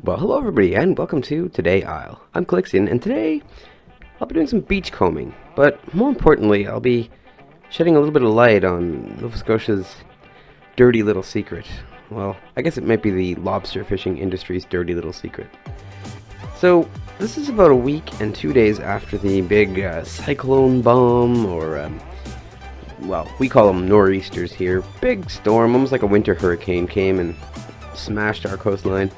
Well, hello everybody, and welcome to Today Isle. I'm Clixian, and today I'll be doing some beach combing, but more importantly, I'll be shedding a little bit of light on Nova Scotia's dirty little secret. Well, I guess it might be the lobster fishing industry's dirty little secret. So, this is about a week and 2 days after the big Cyclone-Bomb, or, well, we call them nor'easters here. Big storm, almost like a winter hurricane, came and smashed our coastline.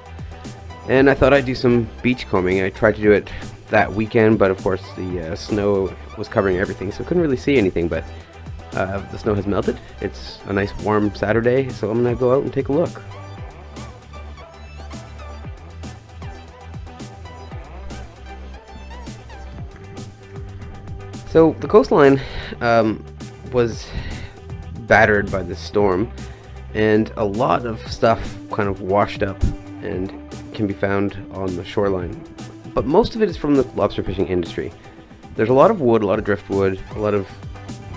And I thought I'd do some beach combing. I tried to do it that weekend, but of course the snow was covering everything, so I couldn't really see anything, but the snow has melted. It's a nice warm Saturday, so I'm going to go out and take a look. So the coastline was battered by this storm, and a lot of stuff kind of washed up and can be found on the shoreline. But most of it is from the lobster fishing industry. There's a lot of wood, a lot of driftwood, a lot of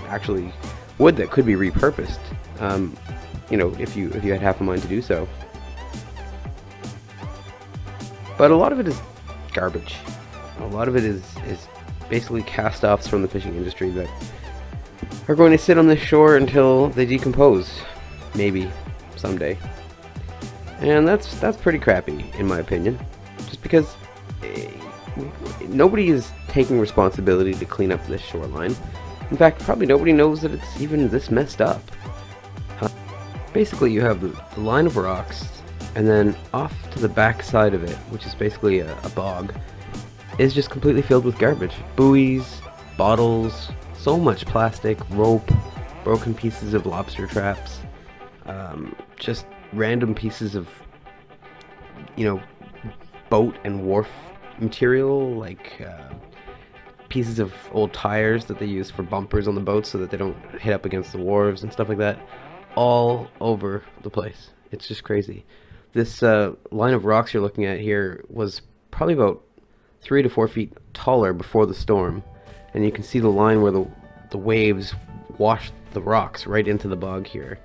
actually wood that could be repurposed. You know, if you had half a mind to do so. But a lot of it is garbage. A lot of it is basically cast-offs from the fishing industry that are going to sit on this shore until they decompose. Maybe someday. And that's pretty crappy, in my opinion. Just because nobody is taking responsibility to clean up this shoreline. In fact, probably nobody knows that it's even this messed up. Basically, you have the line of rocks, and then off to the back side of it, which is basically a bog, is just completely filled with garbage. Buoys, bottles, so much plastic, rope, broken pieces of lobster traps, just random pieces of, you know, boat and wharf material, like pieces of old tires that they use for bumpers on the boats so that they don't hit up against the wharves and stuff like that, all over the place. It's just crazy. This line of rocks you're looking at here was probably about 3 to 4 feet taller before the storm, and you can see the line where the waves washed the rocks right into the bog here.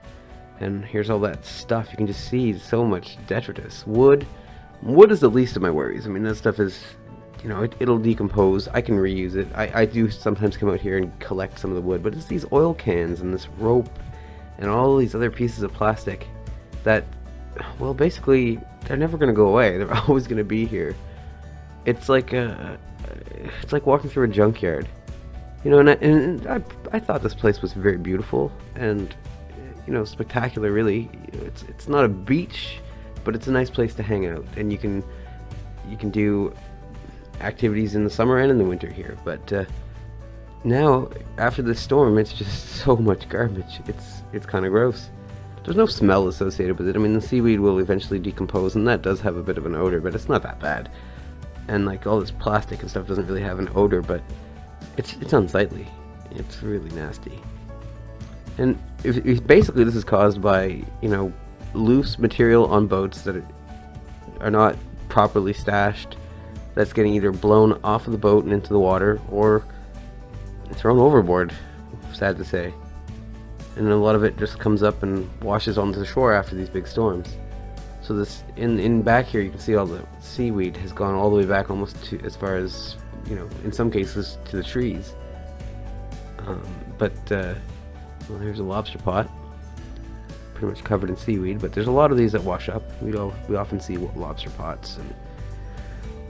And here's all that stuff. You can just see so much detritus. Wood is the least of my worries. I mean, that stuff is, you know, it'll decompose. I can reuse it. I do sometimes come out here and collect some of the wood, but it's these oil cans and this rope and all these other pieces of plastic that, well, basically, they're never going to go away. They're always going to be here. It's like walking through a junkyard. You know, and I thought this place was very beautiful and, you know, spectacular, really. It's not a beach, but it's a nice place to hang out, and you can do activities in the summer and in the winter here. But now, after this storm, it's just so much garbage. It's kind of gross. There's no smell associated with it. I mean, the seaweed will eventually decompose, and that does have a bit of an odor, but it's not that bad. And like all this plastic and stuff doesn't really have an odor, but it's unsightly. It's really nasty. And basically this is caused by, you know, loose material on boats that are not properly stashed, that's getting either blown off of the boat and into the water, or thrown overboard, sad to say. And a lot of it just comes up and washes onto the shore after these big storms. So this, in back here, you can see all the seaweed has gone all the way back almost to, as far as, you know, in some cases to the trees. Well, here's a lobster pot, pretty much covered in seaweed, but there's a lot of these that wash up. We often see lobster pots and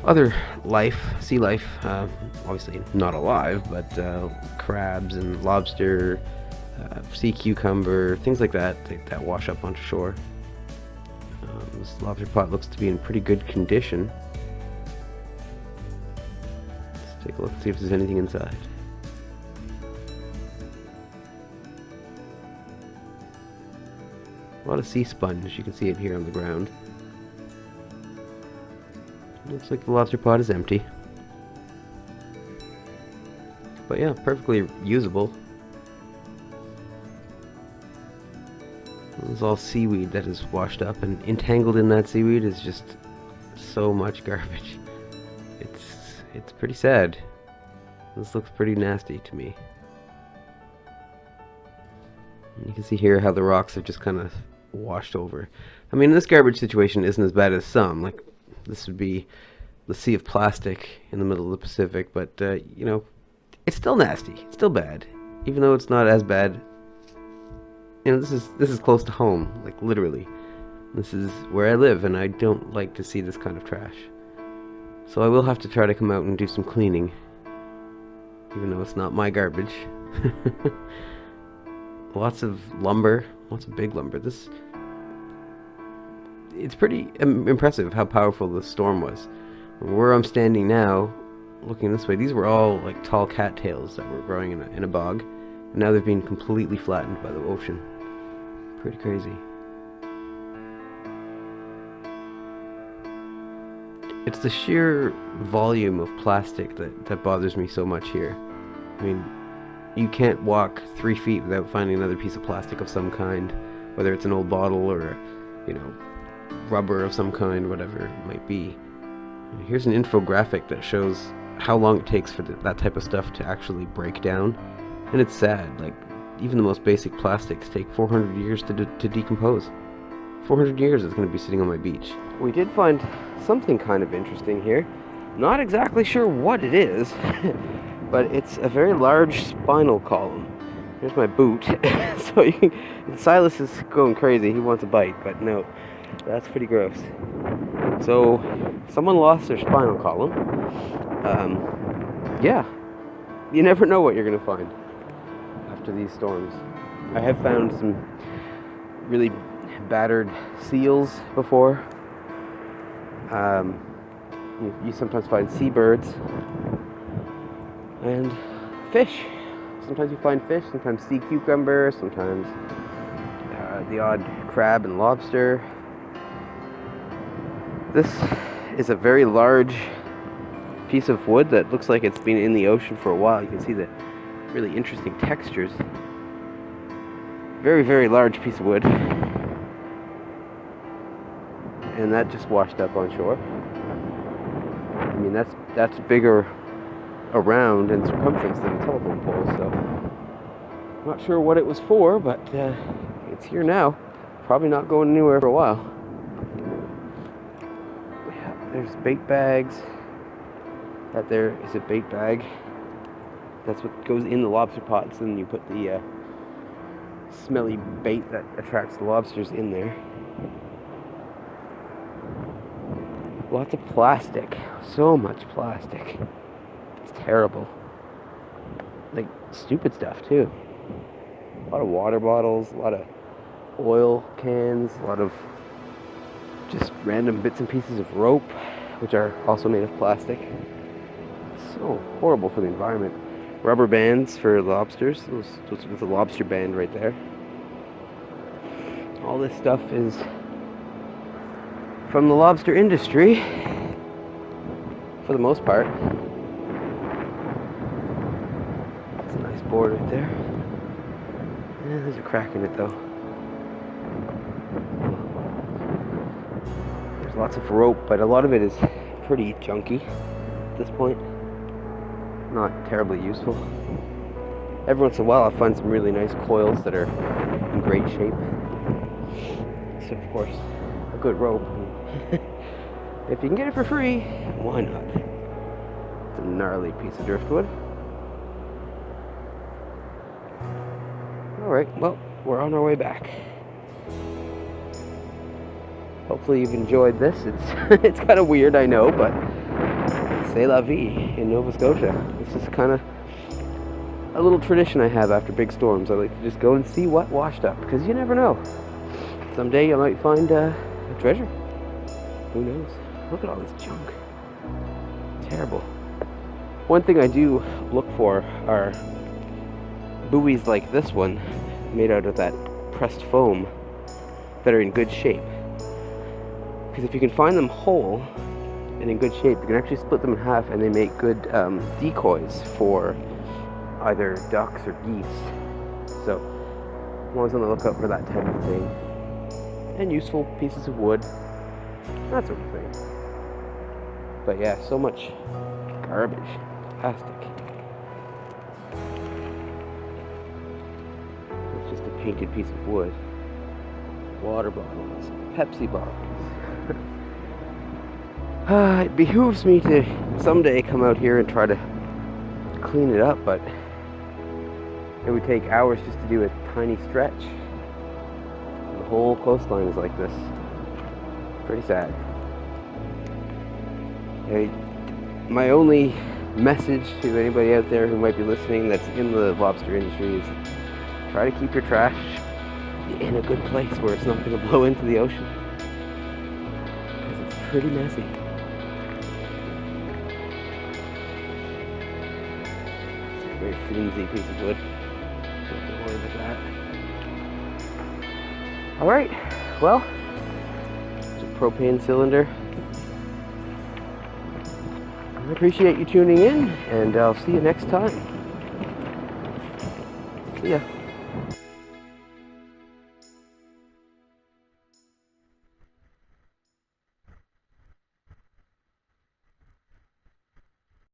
other life, sea life, obviously not alive, but crabs and lobster, sea cucumber, things like that wash up onto shore. This lobster pot looks to be in pretty good condition. Let's take a look and see if there's anything inside. A lot of sea sponge, you can see it here on the ground. Looks like the lobster pot is empty. But yeah, perfectly usable. It's all seaweed that is washed up, and entangled in that seaweed is just so much garbage. It's pretty sad. This looks pretty nasty to me. You can see here how the rocks have just kind of washed over. I mean, this garbage situation isn't as bad as some. Like, This would be the sea of plastic in the middle of the Pacific, but you know, it's still nasty. It's still bad, even though it's not as bad. You know, this is close to home, like literally. This is where I live, and I don't like to see this kind of trash. So I will have to try to come out and do some cleaning, even though it's not my garbage. Lots of lumber, lots of big lumber. It's pretty impressive how powerful this storm was. Where I'm standing now, looking this way, these were all like tall cattails that were growing in a bog, and now they've been completely flattened by the ocean. Pretty crazy. It's the sheer volume of plastic that bothers me so much here. I mean, you can't walk 3 feet without finding another piece of plastic of some kind, whether it's an old bottle or, you know, rubber of some kind, whatever it might be. Here's an infographic that shows how long it takes for that type of stuff to actually break down, and it's sad. Like, even the most basic plastics take 400 years to decompose. 400 years it's going to be sitting on my beach. We did find something kind of interesting here. Not exactly sure what it is, but it's a very large spinal column. Here's my boot. So Silas is going crazy. He wants a bite, but no, that's pretty gross. So someone lost their spinal column. Yeah, you never know what you're going to find after these storms. I have found some really battered seals before. You sometimes find seabirds and fish. Sometimes you find fish, sometimes sea cucumber, sometimes the odd crab and lobster. This is a very large piece of wood that looks like it's been in the ocean for a while. You can see the really interesting textures. Very, very large piece of wood. And that just washed up on shore. I mean, that's bigger around in circumference than a telephone pole, so not sure what it was for, but it's here now. Probably not going anywhere for a while. Yeah, there's bait bags. That there is a bait bag. That's what goes in the lobster pots, and you put the smelly bait that attracts the lobsters in there. Lots of plastic. So much plastic. It's terrible. Like, stupid stuff, too. A lot of water bottles, a lot of oil cans, a lot of just random bits and pieces of rope, which are also made of plastic. It's so horrible for the environment. Rubber bands for lobsters. There's a lobster band right there. All this stuff is from the lobster industry, for the most part. That's a nice board right there. Yeah, there's a crack in it though. There's lots of rope, but a lot of it is pretty junky at this point. Not terribly useful. Every once in a while I find some really nice coils that are in great shape. So of course, a good rope. If you can get it for free, why not? It's a gnarly piece of driftwood. Alright, well, we're on our way back. Hopefully you've enjoyed this. It's kind of weird, I know, but c'est la vie in Nova Scotia. This is kind of a little tradition I have after big storms. I like to just go and see what washed up, because you never know. Someday you might find a treasure. Who knows? Look at all this junk. Terrible. One thing I do look for are buoys like this one, made out of that pressed foam, that are in good shape. Because if you can find them whole and in good shape, you can actually split them in half, and they make good decoys for either ducks or geese. So I'm always on the lookout for that type of thing. And useful pieces of wood, that sort of thing. But yeah, so much garbage, plastic. It's just a painted piece of wood. Water bottles, Pepsi bottles. It behooves me to someday come out here and try to clean it up, but it would take hours just to do a tiny stretch. The whole coastline is like this. Pretty sad. My only message to anybody out there who might be listening that's in the lobster industry is try to keep your trash in a good place where it's not going to blow into the ocean. Because it's pretty messy. It's a very flimsy piece of wood. Don't have to worry about that. Alright, well, there's a propane cylinder. I appreciate you tuning in, and I'll see you next time. See ya.